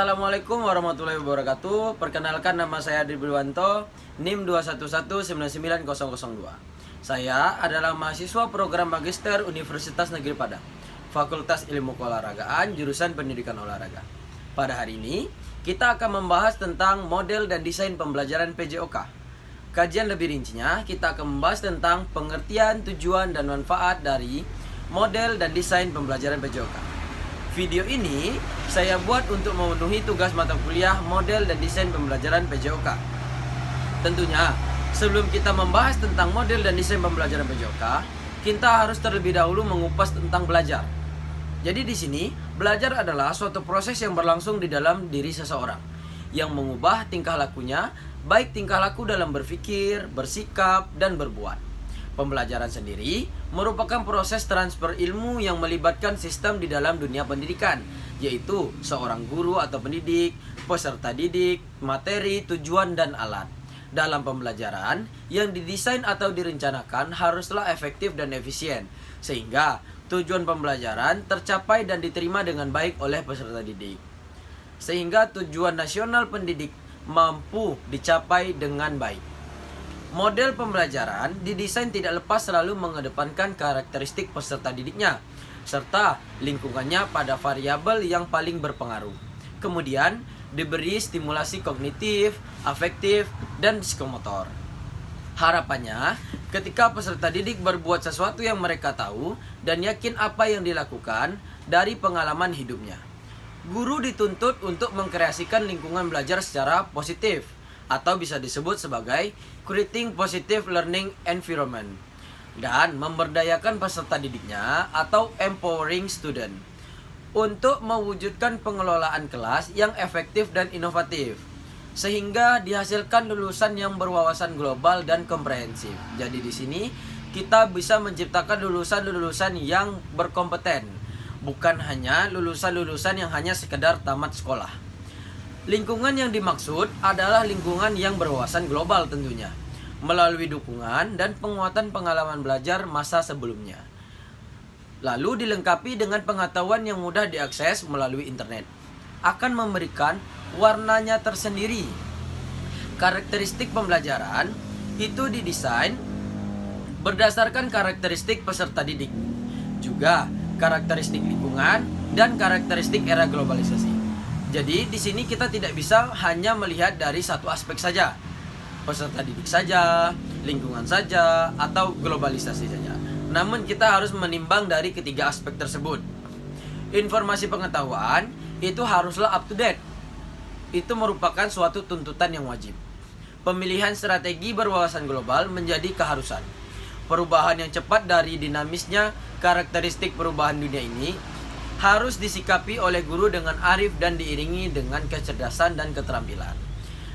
Assalamualaikum warahmatullahi wabarakatuh. Perkenalkan, nama saya Adri Bilwanto, NIM 211999002. Saya adalah mahasiswa program Magister Universitas Negeri Padang, Fakultas Ilmu Keolahragaan, jurusan Pendidikan Olahraga. Pada hari ini, kita akan membahas tentang model dan desain pembelajaran PJOK. Kajian lebih rincinya, kita akan membahas tentang pengertian, tujuan, dan manfaat dari model dan desain pembelajaran PJOK. Video ini saya buat untuk memenuhi tugas mata kuliah model dan desain pembelajaran PJOK. Tentunya, sebelum kita membahas tentang model dan desain pembelajaran PJOK, kita harus terlebih dahulu mengupas tentang belajar. Jadi di sini, belajar adalah suatu proses yang berlangsung di dalam diri seseorang, yang mengubah tingkah lakunya, baik tingkah laku dalam berpikir, bersikap, dan berbuat. Pembelajaran sendiri merupakan proses transfer ilmu yang melibatkan sistem di dalam dunia pendidikan, yaitu seorang guru atau pendidik, peserta didik, materi, tujuan, dan alat. Dalam pembelajaran, yang didesain atau direncanakan haruslah efektif dan efisien, sehingga tujuan pembelajaran tercapai dan diterima dengan baik oleh peserta didik. Sehingga tujuan nasional pendidik mampu dicapai dengan baik. Model pembelajaran didesain tidak lepas selalu mengedepankan karakteristik peserta didiknya, serta lingkungannya pada variabel yang paling berpengaruh. Kemudian, diberi stimulasi kognitif, afektif, dan psikomotor. Harapannya, ketika peserta didik berbuat sesuatu yang mereka tahu dan yakin apa yang dilakukan dari pengalaman hidupnya. Guru dituntut untuk mengkreasikan lingkungan belajar secara positif, atau bisa disebut sebagai creating positive learning environment, dan memberdayakan peserta didiknya atau empowering student untuk mewujudkan pengelolaan kelas yang efektif dan inovatif, sehingga dihasilkan lulusan yang berwawasan global dan komprehensif. Jadi di sini kita bisa menciptakan lulusan-lulusan yang berkompeten, bukan hanya lulusan-lulusan yang hanya sekedar tamat sekolah. Lingkungan yang dimaksud adalah lingkungan yang berwawasan global tentunya, melalui dukungan dan penguatan pengalaman belajar masa sebelumnya. Lalu dilengkapi dengan pengetahuan yang mudah diakses melalui internet, akan memberikan warnanya tersendiri. Karakteristik pembelajaran itu didesain berdasarkan karakteristik peserta didik, juga karakteristik lingkungan dan karakteristik era globalisasi. Jadi di sini kita tidak bisa hanya melihat dari satu aspek saja, peserta didik saja, lingkungan saja, atau globalisasi saja. Namun kita harus menimbang dari ketiga aspek tersebut. Informasi pengetahuan itu haruslah up to date. Itu merupakan suatu tuntutan yang wajib. Pemilihan strategi berwawasan global menjadi keharusan. Perubahan yang cepat dari dinamisnya karakteristik perubahan dunia ini harus disikapi oleh guru dengan arif dan diiringi dengan kecerdasan dan keterampilan.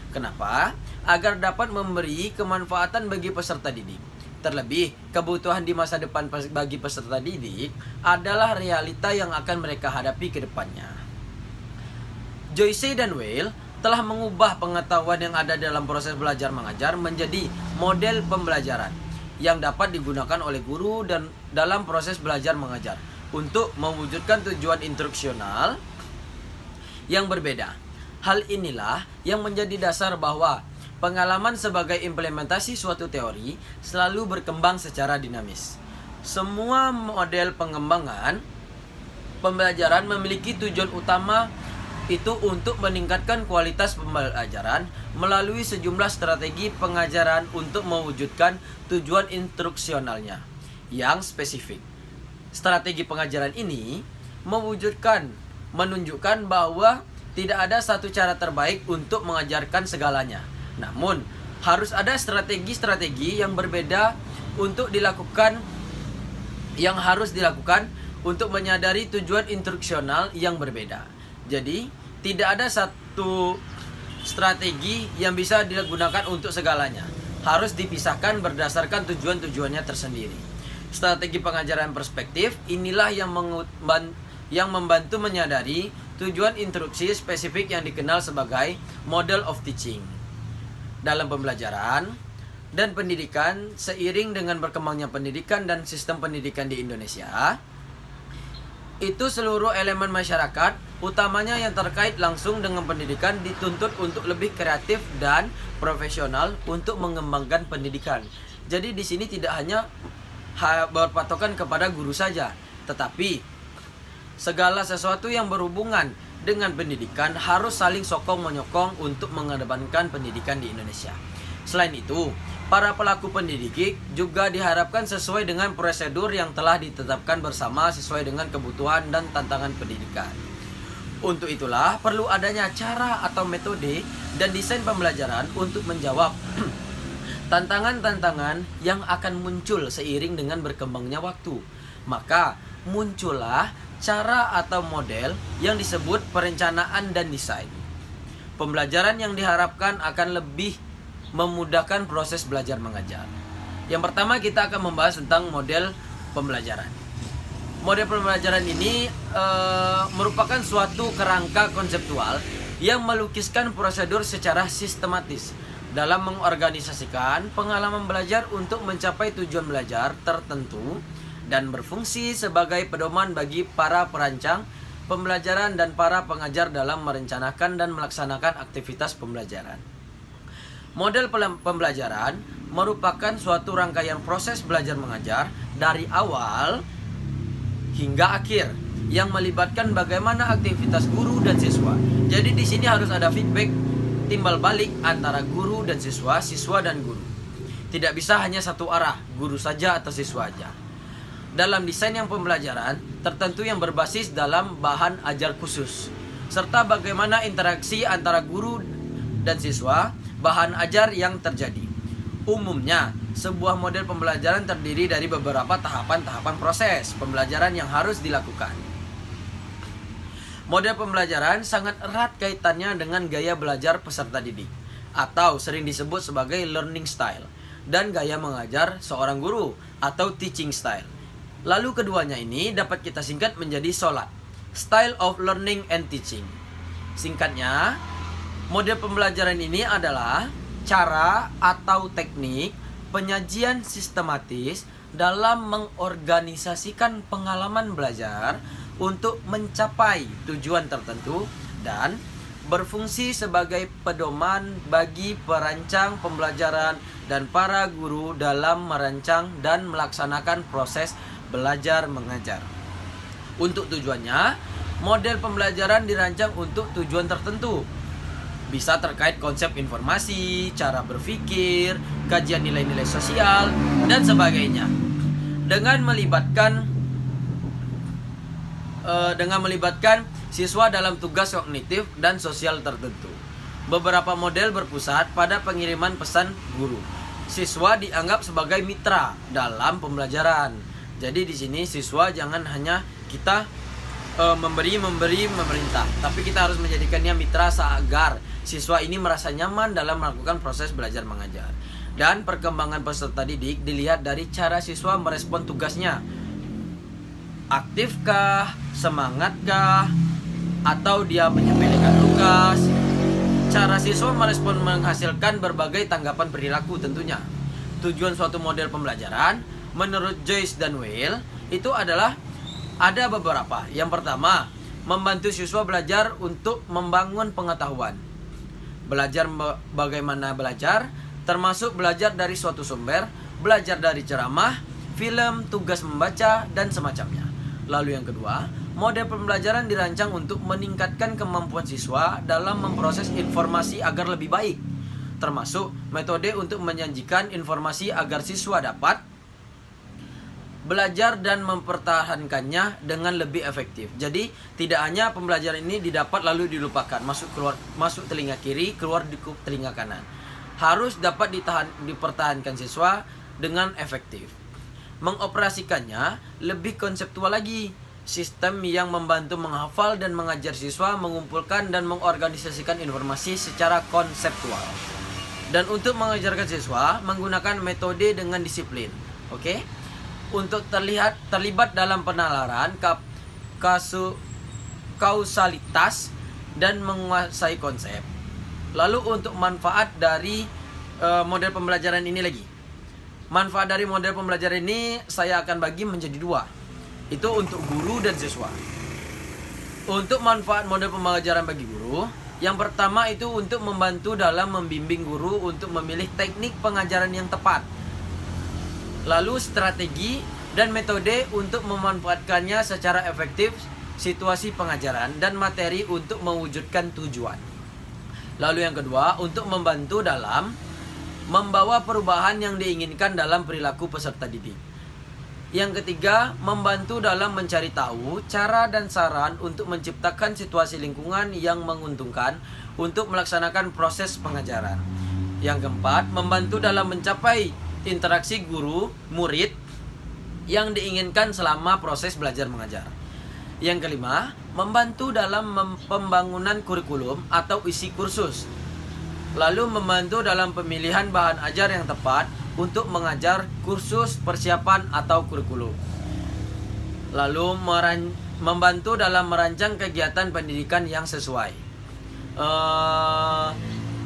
Kenapa? Agar dapat memberi kemanfaatan bagi peserta didik. Terlebih, kebutuhan di masa depan bagi peserta didik adalah realita yang akan mereka hadapi ke depannya. Joyce dan Weil telah mengubah pengetahuan yang ada dalam proses belajar mengajar menjadi model pembelajaran yang dapat digunakan oleh guru dan dalam proses belajar mengajar untuk mewujudkan tujuan instruksional yang berbeda. Hal inilah yang menjadi dasar bahwa pengalaman sebagai implementasi suatu teori selalu berkembang secara dinamis. Semua model pengembangan pembelajaran memiliki tujuan utama itu untuk meningkatkan kualitas pembelajaran melalui sejumlah strategi pengajaran untuk mewujudkan tujuan instruksionalnya yang spesifik. Strategi pengajaran ini menunjukkan bahwa tidak ada satu cara terbaik untuk mengajarkan segalanya. Namun, harus ada strategi-strategi yang berbeda untuk dilakukan, yang harus dilakukan untuk menyadari tujuan instruksional yang berbeda. Jadi, tidak ada satu strategi yang bisa digunakan untuk segalanya. Harus dipisahkan berdasarkan tujuan-tujuannya tersendiri. Strategi pengajaran perspektif inilah yang membantu menyadari tujuan instruksi spesifik yang dikenal sebagai model of teaching. Dalam pembelajaran dan pendidikan, seiring dengan berkembangnya pendidikan dan sistem pendidikan di Indonesia, itu seluruh elemen masyarakat, utamanya yang terkait langsung dengan pendidikan, dituntut untuk lebih kreatif dan profesional untuk mengembangkan pendidikan. Jadi di sini tidak hanya berpatokan kepada guru saja, tetapi segala sesuatu yang berhubungan dengan pendidikan harus saling sokong menyokong untuk mengedepankan pendidikan di Indonesia. Selain itu, para pelaku pendidik juga diharapkan sesuai dengan prosedur yang telah ditetapkan bersama sesuai dengan kebutuhan dan tantangan pendidikan. Untuk itulah perlu adanya cara atau metode dan desain pembelajaran untuk menjawab tantangan-tantangan yang akan muncul seiring dengan berkembangnya waktu. Maka muncullah cara atau model yang disebut perencanaan dan desain. Pembelajaran yang diharapkan akan lebih memudahkan proses belajar mengajar. Yang pertama kita akan membahas tentang model pembelajaran. Model pembelajaran ini merupakan suatu kerangka konseptual yang melukiskan prosedur secara sistematis dalam mengorganisasikan pengalaman belajar untuk mencapai tujuan belajar tertentu dan berfungsi sebagai pedoman bagi para perancang pembelajaran dan para pengajar dalam merencanakan dan melaksanakan aktivitas pembelajaran. Model pembelajaran merupakan suatu rangkaian proses belajar mengajar dari awal hingga akhir yang melibatkan bagaimana aktivitas guru dan siswa. Jadi di sini harus ada feedback timbal balik antara guru dan siswa, siswa dan guru. Tidak bisa hanya satu arah, guru saja atau siswa saja. Dalam desain yang pembelajaran tertentu yang berbasis dalam bahan ajar khusus, serta bagaimana interaksi antara guru dan siswa, bahan ajar yang terjadi. Umumnya, sebuah model pembelajaran terdiri dari beberapa tahapan-tahapan proses pembelajaran yang harus dilakukan. Model pembelajaran sangat erat kaitannya dengan gaya belajar peserta didik, atau sering disebut sebagai learning style, dan gaya mengajar seorang guru, atau teaching style. Lalu keduanya ini dapat kita singkat menjadi SOLAT, Style of Learning and Teaching. Singkatnya, model pembelajaran ini adalah cara atau teknik penyajian sistematis dalam mengorganisasikan pengalaman belajar untuk mencapai tujuan tertentu dan berfungsi sebagai pedoman bagi perancang pembelajaran dan para guru dalam merancang dan melaksanakan proses belajar mengajar. Untuk tujuannya, model pembelajaran dirancang untuk tujuan tertentu. Bisa terkait konsep informasi, cara berpikir, kajian nilai-nilai sosial, dan sebagainya. Dengan melibatkan siswa dalam tugas kognitif dan sosial tertentu. Beberapa model berpusat pada pengiriman pesan guru. Siswa dianggap sebagai mitra dalam pembelajaran. Jadi di sini siswa jangan hanya kita memberi memerintah, tapi kita harus menjadikannya mitra agar siswa ini merasa nyaman dalam melakukan proses belajar mengajar. Dan perkembangan peserta didik dilihat dari cara siswa merespon tugasnya. Aktifkah, semangatkah, atau dia menyepelekan tugas. Cara siswa merespon menghasilkan berbagai tanggapan perilaku tentunya. Tujuan suatu model pembelajaran menurut Joyce dan Weil itu adalah ada beberapa. Yang pertama, membantu siswa belajar untuk membangun pengetahuan. Belajar bagaimana belajar, termasuk belajar dari suatu sumber, belajar dari ceramah, film, tugas membaca, dan semacamnya. Lalu yang kedua, model pembelajaran dirancang untuk meningkatkan kemampuan siswa dalam memproses informasi agar lebih baik, termasuk metode untuk menyajikan informasi agar siswa dapat belajar dan mempertahankannya dengan lebih efektif. Jadi tidak hanya pembelajaran ini didapat lalu dilupakan, masuk telinga kiri, keluar di telinga kanan. Harus dapat dipertahankan siswa dengan efektif. Mengoperasikannya lebih konseptual lagi. Sistem yang membantu menghafal dan mengajar siswa mengumpulkan dan mengorganisasikan informasi secara konseptual. Dan untuk mengajarkan siswa menggunakan metode dengan disiplin. Oke? Untuk terlibat dalam penalaran kausalitas dan menguasai konsep. Lalu untuk manfaat dari model pembelajaran ini lagi. Manfaat dari model pembelajaran ini saya akan bagi menjadi dua. Itu untuk guru dan siswa. Untuk manfaat model pembelajaran bagi guru, yang pertama itu untuk membantu dalam membimbing guru untuk memilih teknik pengajaran yang tepat. Lalu strategi dan metode untuk memanfaatkannya secara efektif situasi pengajaran dan materi untuk mewujudkan tujuan. Lalu yang kedua, untuk membantu dalam membawa perubahan yang diinginkan dalam perilaku peserta didik. Yang ketiga, membantu dalam mencari tahu cara dan saran untuk menciptakan situasi lingkungan yang menguntungkan untuk melaksanakan proses pengajaran. Yang keempat, membantu dalam mencapai interaksi guru-murid yang diinginkan selama proses belajar mengajar. Yang kelima, membantu dalam pembangunan kurikulum atau isi kursus. Lalu membantu dalam pemilihan bahan ajar yang tepat untuk mengajar kursus persiapan atau kurikulum. Lalu membantu dalam merancang kegiatan pendidikan yang sesuai.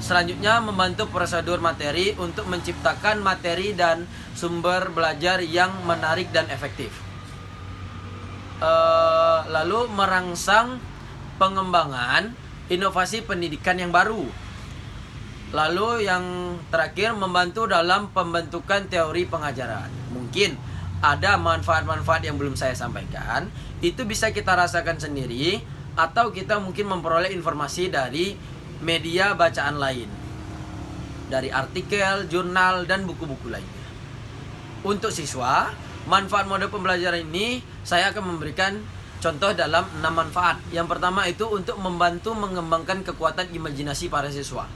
Selanjutnya membantu prosedur materi untuk menciptakan materi dan sumber belajar yang menarik dan efektif. Lalu merangsang pengembangan inovasi pendidikan yang baru. Lalu yang terakhir, membantu dalam pembentukan teori pengajaran. Mungkin ada manfaat-manfaat yang belum saya sampaikan, itu bisa kita rasakan sendiri, atau kita mungkin memperoleh informasi dari media bacaan lain, dari artikel, jurnal, dan buku-buku lainnya. Untuk siswa, manfaat model pembelajaran ini saya akan memberikan contoh dalam 6 manfaat. Yang pertama itu untuk membantu mengembangkan kekuatan imajinasi para siswa.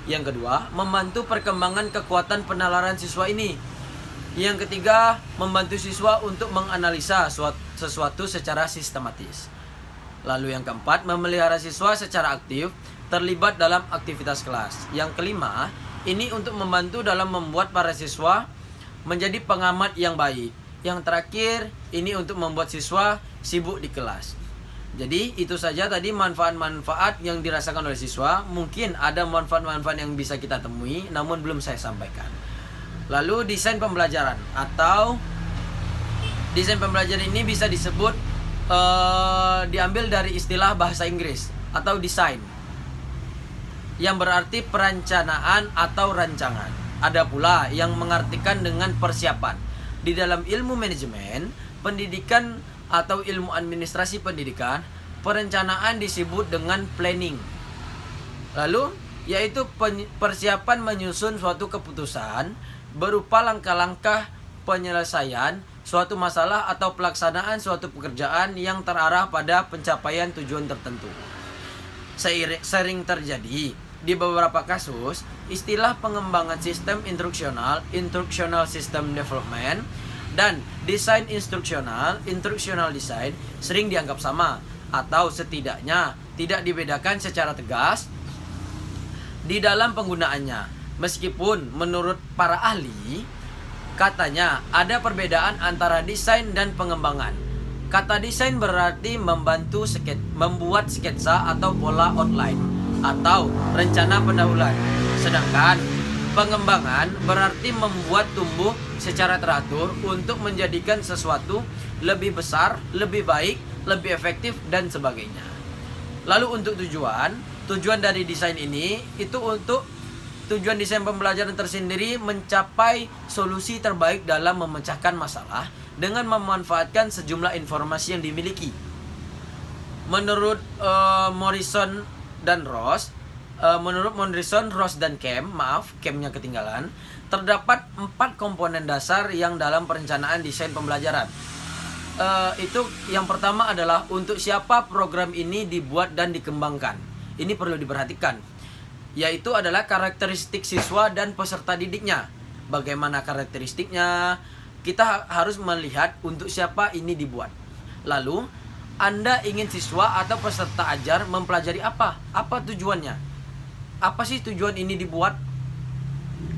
Yang kedua, membantu perkembangan kekuatan penalaran siswa ini. Yang ketiga, membantu siswa untuk menganalisa sesuatu secara sistematis. Lalu yang keempat, memelihara siswa secara aktif terlibat dalam aktivitas kelas. Yang kelima, ini untuk membantu dalam membuat para siswa menjadi pengamat yang baik. Yang terakhir, ini untuk membuat siswa sibuk di kelas. Jadi itu saja tadi manfaat-manfaat yang dirasakan oleh siswa. Mungkin ada manfaat-manfaat yang bisa kita temui, namun belum saya sampaikan. Lalu desain pembelajaran atau desain pembelajaran ini bisa disebut diambil dari istilah bahasa Inggris atau desain, yang berarti perencanaan atau rancangan. Ada pula yang mengartikan dengan persiapan. Di dalam ilmu manajemen pendidikan atau ilmu administrasi pendidikan, perencanaan disebut dengan planning. Lalu yaitu persiapan menyusun suatu keputusan berupa langkah-langkah penyelesaian suatu masalah atau pelaksanaan suatu pekerjaan yang terarah pada pencapaian tujuan tertentu. Sering terjadi di beberapa kasus, istilah pengembangan sistem instructional system development, dan desain instruksional design sering dianggap sama, atau setidaknya tidak dibedakan secara tegas di dalam penggunaannya. Meskipun menurut para ahli, katanya ada perbedaan antara desain dan pengembangan. Kata desain berarti membuat sketsa atau pola outline atau rencana pendahuluan. Sedangkan pengembangan berarti membuat tumbuh secara teratur untuk menjadikan sesuatu lebih besar, lebih baik, lebih efektif, dan sebagainya. Lalu untuk tujuan dari desain ini itu untuk tujuan desain pembelajaran tersendiri mencapai solusi terbaik dalam memecahkan masalah dengan memanfaatkan sejumlah informasi yang dimiliki. Menurut Morrison, Ross dan Kemp-nya ketinggalan, terdapat 4 komponen dasar yang dalam perencanaan desain pembelajaran. Itu yang pertama adalah untuk siapa program ini dibuat dan dikembangkan. Ini perlu diperhatikan, yaitu adalah karakteristik siswa dan peserta didiknya. Bagaimana karakteristiknya? Kita harus melihat untuk siapa ini dibuat. Lalu, Anda ingin siswa atau peserta ajar mempelajari apa? Apa tujuannya? Apa sih tujuan ini dibuat?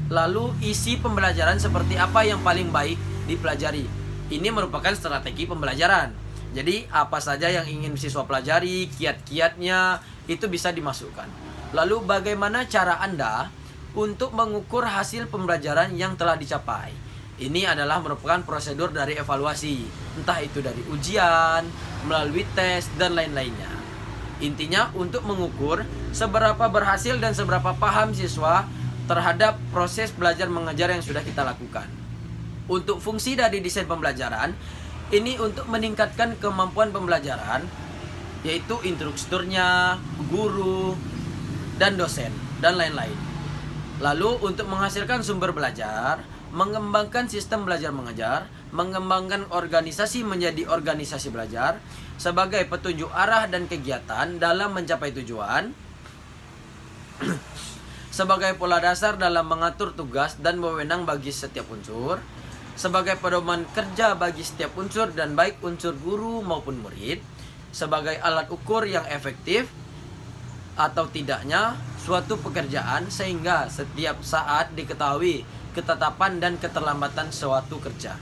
Lalu isi pembelajaran seperti apa yang paling baik dipelajari? Ini merupakan strategi pembelajaran. Jadi apa saja yang ingin siswa pelajari, kiat-kiatnya itu bisa dimasukkan. Lalu bagaimana cara Anda untuk mengukur hasil pembelajaran yang telah dicapai? Ini adalah merupakan prosedur dari evaluasi, entah itu dari ujian, melalui tes, dan lain-lainnya. Intinya untuk mengukur seberapa berhasil dan seberapa paham siswa terhadap proses belajar mengajar yang sudah kita lakukan. Untuk fungsi dari desain pembelajaran, ini untuk meningkatkan kemampuan pembelajaran, yaitu instrukturnya, guru, dan dosen, dan lain-lain. Lalu untuk menghasilkan sumber belajar, mengembangkan sistem belajar mengajar, mengembangkan organisasi menjadi organisasi belajar sebagai petunjuk arah dan kegiatan dalam mencapai tujuan, sebagai pola dasar dalam mengatur tugas dan wewenang bagi setiap unsur, sebagai pedoman kerja bagi setiap unsur dan baik unsur guru maupun murid, sebagai alat ukur yang efektif atau tidaknya suatu pekerjaan sehingga setiap saat diketahui ketetapan dan keterlambatan suatu kerja.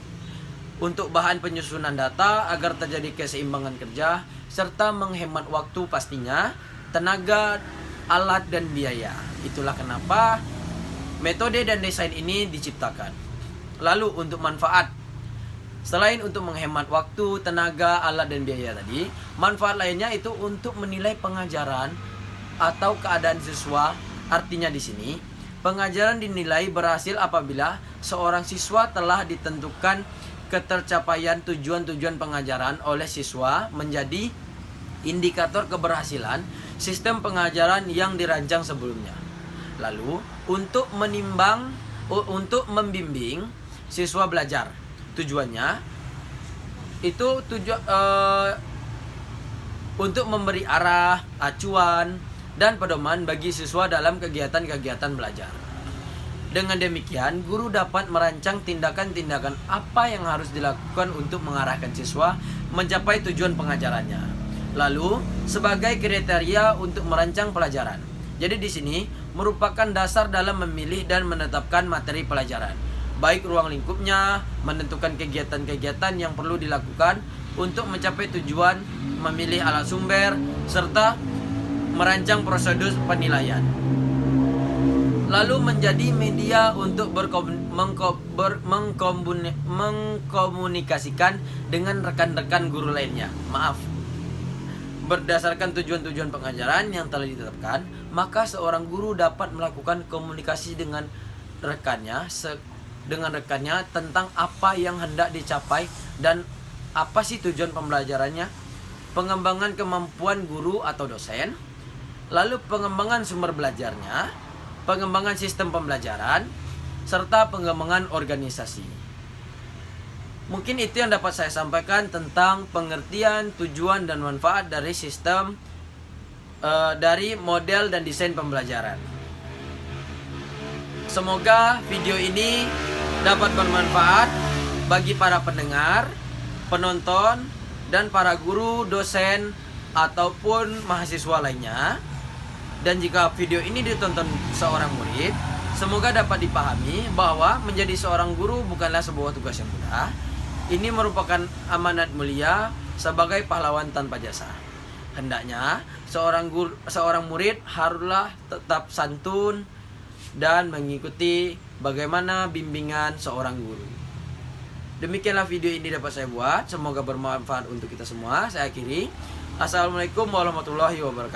Untuk bahan penyusunan data agar terjadi keseimbangan kerja serta menghemat waktu pastinya, tenaga, alat, dan biaya. Itulah kenapa metode dan desain ini diciptakan. Lalu untuk manfaat, selain untuk menghemat waktu, tenaga, alat, dan biaya tadi, manfaat lainnya itu untuk menilai pengajaran atau keadaan siswa. Artinya di sini pengajaran dinilai berhasil apabila seorang siswa telah ditentukan ketercapaian tujuan-tujuan pengajaran oleh siswa menjadi indikator keberhasilan sistem pengajaran yang dirancang sebelumnya. Lalu untuk membimbing siswa belajar, tujuannya itu untuk memberi arah, acuan, dan pedoman bagi siswa dalam kegiatan-kegiatan belajar. Dengan demikian, guru dapat merancang tindakan-tindakan apa yang harus dilakukan untuk mengarahkan siswa mencapai tujuan pengajarannya. Lalu, sebagai kriteria untuk merancang pelajaran. Jadi di sini merupakan dasar dalam memilih dan menetapkan materi pelajaran. Baik ruang lingkupnya, menentukan kegiatan-kegiatan yang perlu dilakukan untuk mencapai tujuan, memilih alat sumber, serta merancang prosedur penilaian. Lalu menjadi media untuk mengkomunikasikan dengan rekan-rekan guru lainnya. Berdasarkan tujuan-tujuan pengajaran yang telah ditetapkan, maka seorang guru dapat melakukan komunikasi dengan rekannya tentang apa yang hendak dicapai dan apa sih tujuan pembelajarannya, pengembangan kemampuan guru atau dosen, lalu pengembangan sumber belajarnya, pengembangan sistem pembelajaran, serta pengembangan organisasi. Mungkin itu yang dapat saya sampaikan tentang pengertian, tujuan, dan manfaat dari sistem dari model dan desain pembelajaran. Semoga video ini dapat bermanfaat bagi para pendengar, penonton, dan para guru, dosen, ataupun mahasiswa lainnya. Dan jika video ini ditonton seorang murid, semoga dapat dipahami bahwa menjadi seorang guru bukanlah sebuah tugas yang mudah. Ini merupakan amanat mulia sebagai pahlawan tanpa jasa. Hendaknya seorang murid haruslah tetap santun dan mengikuti bagaimana bimbingan seorang guru. Demikianlah video ini dapat saya buat. Semoga bermanfaat untuk kita semua. Saya akhiri. Assalamualaikum warahmatullahi wabarakatuh.